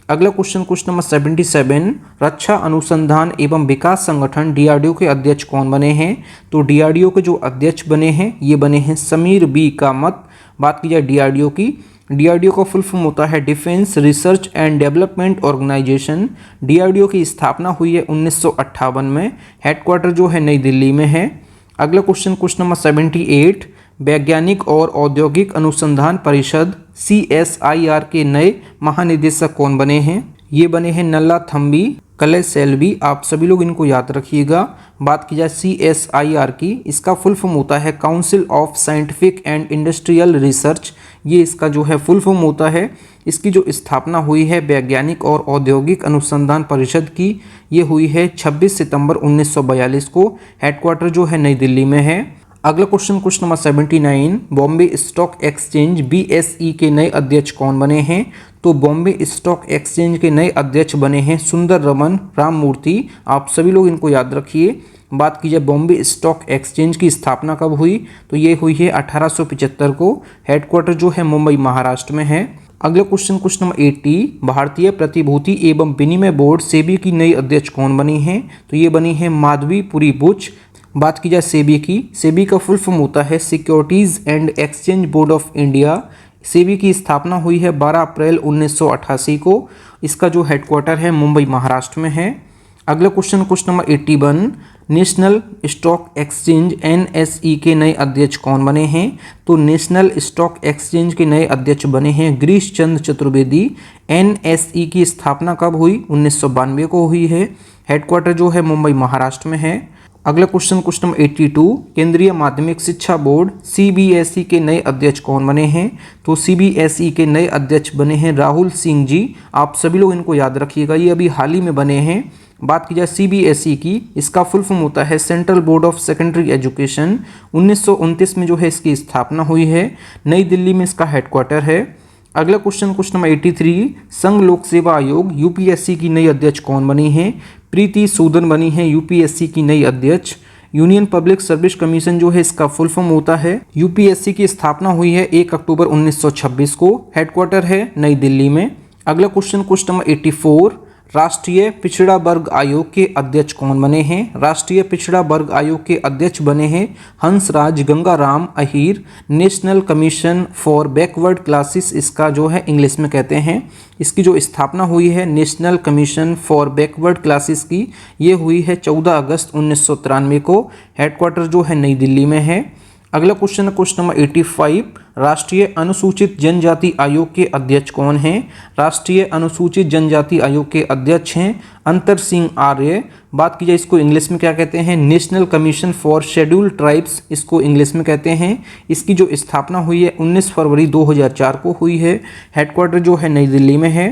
Speaker 1: अगला क्वेश्चन नंबर 77, रक्षा अनुसंधान एवं विकास संगठन डीआरडीओ के अध्यक्ष कौन बने हैं? तो डीआरडीओ के जो अध्यक्ष बने हैं ये बने हैं समीर बी कामत। बात की जाए डीआरडीओ की, डीआरडीओ का फुल फॉर्म होता है defence research and development organisation. DRDO की स्थापना हुई है 1958 में। हेडक्वार्टर जो है नई दिल्ली में है। अगला क्वेश्चन नंबर 78, वैज्ञानिक और औद्योगिक अनुसंधान परिषद CSIR के नए महानिदेशक कौन बने हैं? ये बने हैं नल्ला थम्बी कलेसेल्वी। आप सभी लोग इनको याद रखिएगा। बात की जाए CSIR की, इसका फुल फॉर्म होता है council of scientific and industrial research. ये इसका जो है फुल फॉर्म होता है। इसकी जो स्थापना हुई है वैज्ञानिक और औद्योगिक अनुसंधान परिषद की, ये हुई है 26 सितंबर 1942 को। हेडक्वार्टर जो है नई दिल्ली में है। अगला question number 79, Bombay stock exchange BSE के नए अध्यक्ष कौन बने हैं? तो बॉम्बे स्टॉक एक्सचेंज के नए अध्यक्ष बने हैं सुंदर रमन राममूर्ति। आप सभी लोग इनको याद रखिए। बात की जाए बॉम्बे स्टॉक एक्सचेंज की स्थापना कब हुई? तो ये हुई है 1875 को। हेडक्वार्टर जो है मुंबई महाराष्ट्र में है। अगला क्वेश्चन नंबर 80, भारतीय प्रतिभूति एवं विनिमय बोर्ड सेबी की नई अध्यक्ष कौन बनी हैं? तो ये बनी है माधवी पुरी बुच। बात की जाए सेबी की, सेबी का फुल फॉर्म होता है securities and exchange board of India. SEBI की स्थापना हुई है 12 अप्रैल 1988 को। इसका जो हेडक्वार्टर है मुंबई महाराष्ट्र में है। अगला question number 81, national stock exchange NSE के नए अध्यक्ष कौन बने हैं? तो नेशनल स्टॉक एक्सचेंज के नए अध्यक्ष बने हैं गिरीश चंद्र चतुर्वेदी। NSE की स्थापना कब हुई? 1992 को हुई है। हेडक्वार्टर जो है मुंबई महाराष्ट्र में है। अगला क्वेश्चन नंबर 82, केंद्रीय माध्यमिक शिक्षा बोर्ड CBSE के नए अध्यक्ष कौन बने हैं? तो CBSE के नए अध्यक्ष बने हैं राहुल सिंह जी। आप सभी लोग इनको याद रखिएगा, ये अभी हाल ही में बने हैं। बात की जाए CBSE की, इसका फुल फॉर्म होता है central board of secondary education. 1929 में जो है इसकी स्थापना हुई है। नई दिल्ली में इसका हेडक्वार्टर है। अगला क्वेश्चन नंबर 83, संघ लोक सेवा आयोग UPSC की नई अध्यक्ष कौन बनी है? प्रीति सूदन बनी है यूपीएससी की नई अध्यक्ष। यूनियन पब्लिक सर्विस कमीशन जो है इसका फुल फॉर्म होता है। यूपीएससी की स्थापना हुई है 1 अक्टूबर 1926 को। हेडक्वार्टर है नई दिल्ली में। अगला क्वेश्चन नंबर 84, राष्ट्रीय पिछड़ा वर्ग आयोग के अध्यक्ष कौन बने हैं? राष्ट्रीय पिछड़ा वर्ग आयोग के अध्यक्ष बने हैं Hansraj Gangaram Ahir. National commission for backward classes इसका जो है इंग्लिश में कहते हैं। इसकी जो स्थापना हुई है national commission for backward classes की, ये हुई है 14 अगस्त 1993 को। हेडक्वार्टर जो है नई दिल्ली में है। अगला क्वेश्चन नंबर 85, राष्ट्रीय अनुसूचित जनजाति आयोग के अध्यक्ष कौन हैं? राष्ट्रीय अनुसूचित जनजाति आयोग के अध्यक्ष हैं अंतर सिंह आर्य। बात की जाए इसको इंग्लिश में क्या कहते हैं? National commission for scheduled tribes इसको इंग्लिश में कहते हैं। इसकी जो स्थापना हुई है 19 फरवरी 2004 को हुई है। हेडक्वार्टर जो है नई दिल्ली में है।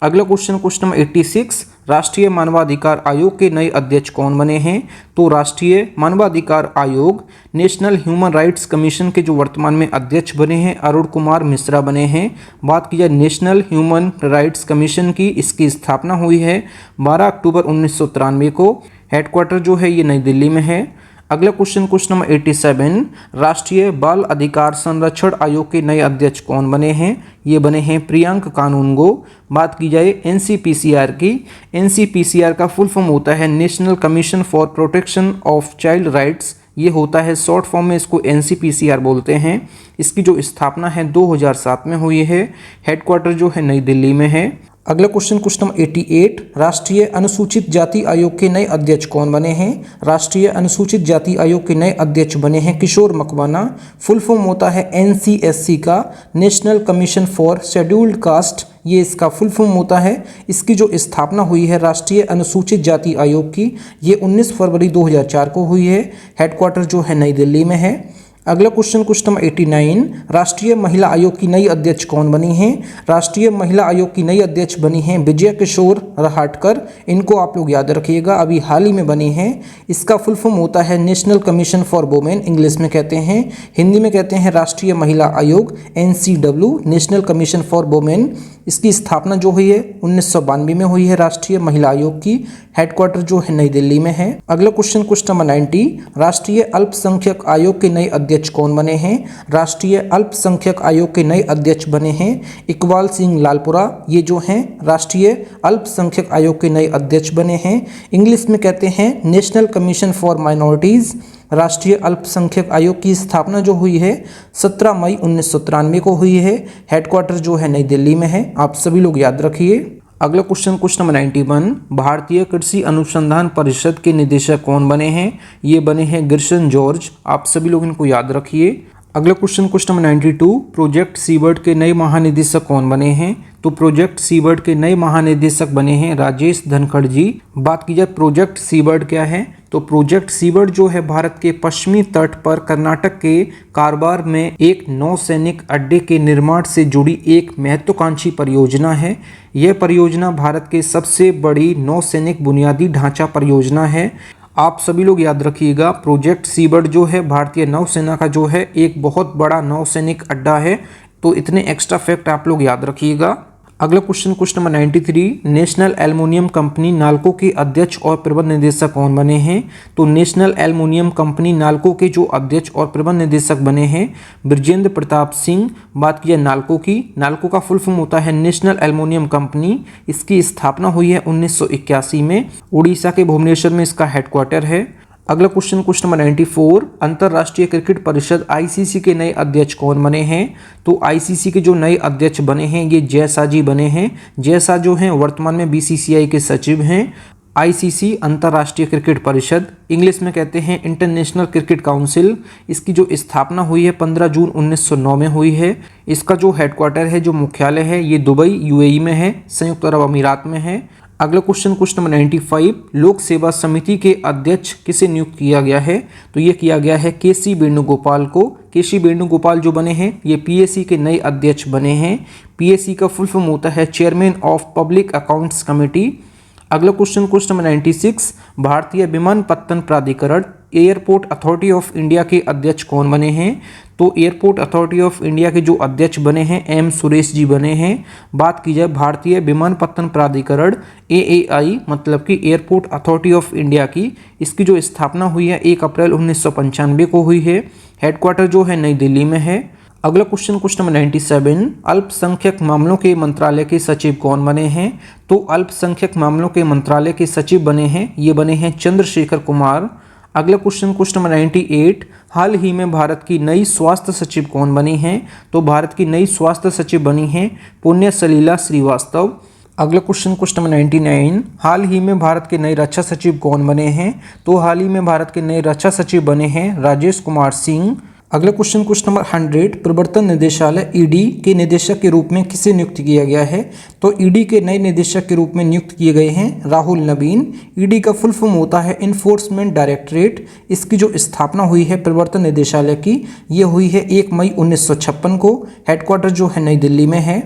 Speaker 1: अगला क्वेश्चन नंबर 86, राष्ट्रीय मानवाधिकार आयोग के नए अध्यक्ष कौन बने हैं? तो राष्ट्रीय मानवाधिकार आयोग नेशनल ह्यूमन राइट्स कमीशन के जो वर्तमान में अध्यक्ष बने हैं अरुण कुमार मिश्रा बने हैं। बात की जाए नेशनल ह्यूमन राइट्स कमीशन की, इसकी स्थापना हुई है 12 अक्टूबर 1993 को। हेडक्वार्टर जो है ये नई दिल्ली में है। अगला क्वेश्चन नंबर 87, राष्ट्रीय बाल अधिकार संरक्षण आयोग के नए अध्यक्ष कौन बने हैं? ये बने हैं प्रियंक कानूनगो। बात की जाए एनसीपीसीआर की, एनसीपीसीआर का फुल फॉर्म होता है national commission for protection of child rights. ये होता है शॉर्ट फॉर्म में इसको एनसीपीसीआर बोलते हैं। इसकी जो स्थापना है 2007 में हुई है। हेडक्वार्टर जो है नई दिल्ली में है। अगला क्वेश्चन नंबर 88, राष्ट्रीय अनुसूचित जाति आयोग के नए अध्यक्ष कौन बने हैं? राष्ट्रीय अनुसूचित जाति आयोग के नए अध्यक्ष बने हैं किशोर मकवाना। फुल फॉर्म होता है एनसीएससी का, national commission for scheduled caste, ये इसका फुल फॉर्म होता है। इसकी जो स्थापना हुई है राष्ट्रीय अनुसूचित जाति आयोग की, ये 19 फरवरी 2004 को हुई है। हेडक्वार्टर जो है नई दिल्ली में है। अगला क्वेश्चन नंबर 89, राष्ट्रीय महिला आयोग की नई अध्यक्ष कौन बनी हैं? राष्ट्रीय महिला आयोग की नई अध्यक्ष बनी हैं विजय किशोर रहाटकर। इनको आप लोग याद रखिएगा, अभी हाल ही में बनी हैं। इसका फुल फॉर्म होता है national commission for women, English में कहते हैं। हिंदी में कहते हैं राष्ट्रीय महिला आयोग, NCW, national commission for women. इसकी स्थापना जो हुई है 1992 में हुई है राष्ट्रीय महिला आयोग की। हेडक्वार्टर जो है नई दिल्ली में है। अगला क्वेश्चन नंबर 90, राष्ट्रीय अल्पसंख्यक आयोग के नए अध्यक्ष कौन बने हैं? राष्ट्रीय अल्पसंख्यक आयोग के नए अध्यक्ष बने हैं इकबाल सिंह लालपुरा। ये जो हैं राष्ट्रीय अल्पसंख्यक आयोग के नए अध्यक्ष बने हैं। इंग्लिश में कहते हैं नेशनल कमीशन फॉर माइनॉरिटीज़। राष्ट्रीय अल्पसंख्यक आयोग की स्थापना जो हुई है 17 मई 1993 को हुई है। हेडक्वार्टर जो है नई दिल्ली में है। आप सभी लोग याद रखिए। अगला क्वेश्चन नंबर 91, भारतीय कृषि अनुसंधान परिषद के निदेशक कौन बने हैं? ये बने हैं गिरसन जॉर्ज। आप सभी लोग इनको याद रखिए। अगला क्वेश्चन नंबर 92, प्रोजेक्ट सीबर्ड के नए महानिदेशक कौन बने हैं? तो प्रोजेक्ट सीबर्ड के नए महानिदेशक बने हैं राजेश धनखड़ जी। बात की जाए प्रोजेक्ट सीबर्ड क्या है, तो प्रोजेक्ट सीबर्ड जो है भारत के पश्चिमी तट पर कर्नाटक के कारवार में एक नौसैनिक अड्डे के निर्माण से जुड़ी एक महत्वाकांक्षी परियोजना है। यह परियोजना भारत के सबसे बड़ी नौसैनिक बुनियादी ढांचा परियोजना है। आप सभी लोग याद रखिएगा, प्रोजेक्ट सीबर्ड जो है भारतीय नौसेना का जो है एक बहुत बड़ा नौसैनिक अड्डा है। तो इतने एक्स्ट्रा फैक्ट आप लोग याद रखिएगा। अगला question number 93, national aluminium company NALCO के अध्यक्ष और प्रबंध निदेशक कौन बने हैं? तो नेशनल एल्युमिनियम कंपनी नालको के जो अध्यक्ष और प्रबंध निदेशक बने हैं ब्रजेंद्र प्रताप सिंह। बात की जाए नालको की, नालको का फुल फॉर्म होता है नेशनल एल्युमिनियम कंपनी। इसकी स्थापना हुई है 1981 में। उड़ीसा के भुवनेश्वर में इसका हेडक्वार्टर है। अगला क्वेश्चन नंबर 94, अंतर्राष्ट्रीय क्रिकेट परिषद ICC के नए अध्यक्ष कौन बने हैं? तो ICC के जो नए अध्यक्ष बने हैं ये जय शाह जी बने हैं। जय शाह जो हैं वर्तमान में BCCI के सचिव हैं। ICC अंतर्राष्ट्रीय क्रिकेट परिषद, इंग्लिश में कहते हैं इंटरनेशनल क्रिकेट काउंसिल। इसकी जो स्थापना हुई है 15 जून 1909 में हुई है। इसका जो हेडक्वार्टर है, जो मुख्यालय है, ये दुबई UAE में है, संयुक्त अरब अमीरात में है। अगला क्वेश्चन नंबर 95, लोक सेवा समिति के अध्यक्ष किसे नियुक्त किया गया है? तो ये किया गया है KC वेणुगोपाल को। KC वेणुगोपाल जो बने हैं ये PAC के नए अध्यक्ष बने हैं। PAC का फुल फॉर्म होता है chairman of public accounts committee. अगला क्वेश्चन नंबर 96, भारतीय विमानपत्तन प्राधिकरण एयरपोर्ट अथॉरिटी ऑफ इंडिया के अध्यक्ष कौन बने हैं? तो एयरपोर्ट अथॉरिटी ऑफ इंडिया के जो अध्यक्ष बने हैं एम सुरेश जी बने हैं। बात की जाए भारतीय विमानपत्तन प्राधिकरण AAI मतलब कि एयरपोर्ट अथॉरिटी ऑफ इंडिया की, इसकी जो स्थापना हुई है 1 अप्रैल 1995 को हुई है। हेडक्वार्टर जो है नई दिल्ली में है। अगला क्वेश्चन नंबर 97, अल्पसंख्यक मामलों के मंत्रालय के सचिव कौन बने हैं? तो अल्पसंख्यक मामलों के मंत्रालय के सचिव बने हैं, ये बने हैं चंद्रशेखर कुमार। अगला क्वेश्चन नंबर 98, हाल ही में भारत की नई स्वास्थ्य सचिव कौन बनी हैं? तो भारत की नई स्वास्थ्य सचिव बनी हैं पुण्य सलीला श्रीवास्तव। अगला क्वेश्चन नंबर 99, हाल ही में भारत के नए रक्षा सचिव कौन बने हैं? तो हाल ही में भारत के नए रक्षा सचिव बने हैं राजेश कुमार सिंह। अगला क्वेश्चन नंबर 100, प्रवर्तन निदेशालय ED के निदेशक के रूप में किसे नियुक्त किया गया है? तो ED के नए निदेशक के रूप में नियुक्त किए गए हैं राहुल नवीन। ED का फुल फॉर्म होता है इन्फोर्समेंट डायरेक्टरेट। इसकी जो स्थापना हुई है प्रवर्तन निदेशालय की, ये हुई है 1 मई 1956 को। हेडक्वार्टर जो है नई दिल्ली में है।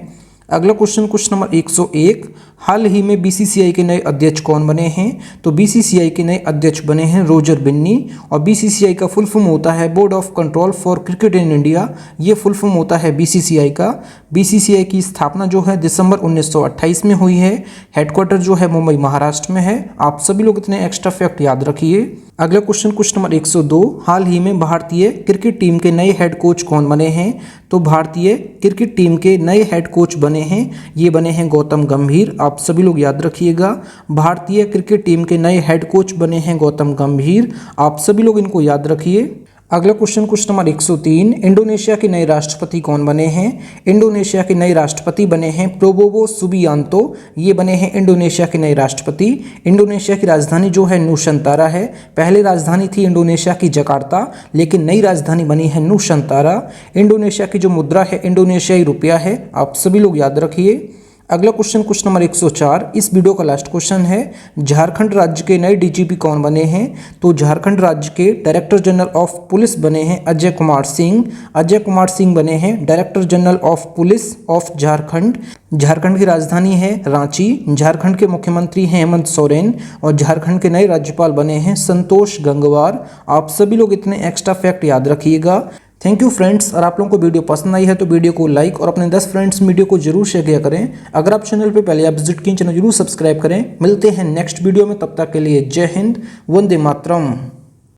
Speaker 1: अगला क्वेश्चन नंबर 101, हाल ही में BCCI के नए अध्यक्ष कौन बने हैं? तो BCCI के नए अध्यक्ष बने हैं रोजर बिन्नी। और BCCI का फुल फॉर्म होता है board of control for cricket in India. ये फुल फॉर्म होता है BCCI का। BCCI की स्थापना जो है दिसंबर 1928 में हुई है। हेडक्वार्टर जो है मुंबई महाराष्ट्र में है। आप सभी लोग इतने एक्स्ट्रा फैक्ट याद रखिए। अगला क्वेश्चन नंबर 102, हाल ही में भारतीय क्रिकेट टीम के नए हेड कोच कौन बने हैं? तो भारतीय क्रिकेट टीम के नए हेड कोच बने हैं, ये बने हैं गौतम गंभीर। आप सभी लोग याद रखिएगा, भारतीय क्रिकेट टीम के नए हेड कोच बने हैं गौतम गंभीर। आप सभी लोग इनको याद रखिए। अगला क्वेश्चन नंबर 103, इंडोनेशिया के नए राष्ट्रपति कौन बने हैं? इंडोनेशिया के नए राष्ट्रपति बने हैं प्रोबोवो सुबियांतो। ये बने हैं इंडोनेशिया के नए राष्ट्रपति। इंडोनेशिया की राजधानी जो है नूशंतारा है। पहले राजधानी थी इंडोनेशिया की जकार्ता, लेकिन नई राजधानी बनी है नूशंतारा। इंडोनेशिया की जो मुद्रा है इंडोनेशियाई रुपया है। आप सभी लोग याद रखिए। अगला क्वेश्चन नंबर 104, इस वीडियो का लास्ट क्वेश्चन है, झारखंड राज्य के नए DGP कौन बने हैं? तो झारखंड राज्य के डायरेक्टर जनरल ऑफ पुलिस बने हैं अजय कुमार सिंह। अजय कुमार सिंह बने हैं director general of police of Jharkhand. Jharkhand की राजधानी है रांची। झारखंड के मुख्यमंत्री हैं हेमंत सोरेन। और झारखंड के नए राज्यपाल बने हैं संतोष गंगवार। आप सभी लोग इतने एक्स्ट्रा फैक्ट याद रखिएगा। Thank you friends. और आप लोगों को वीडियो पसंद आई है तो वीडियो को लाइक और अपने 10 फ्रेंड्स वीडियो को जरूर शेयर किया करें। अगर आप चैनल पे पहले आप विजिट किए, चैनल जरूर सब्सक्राइब करें। मिलते हैं नेक्स्ट वीडियो में, तब तक के लिए जय हिंद, वंदे मातरम।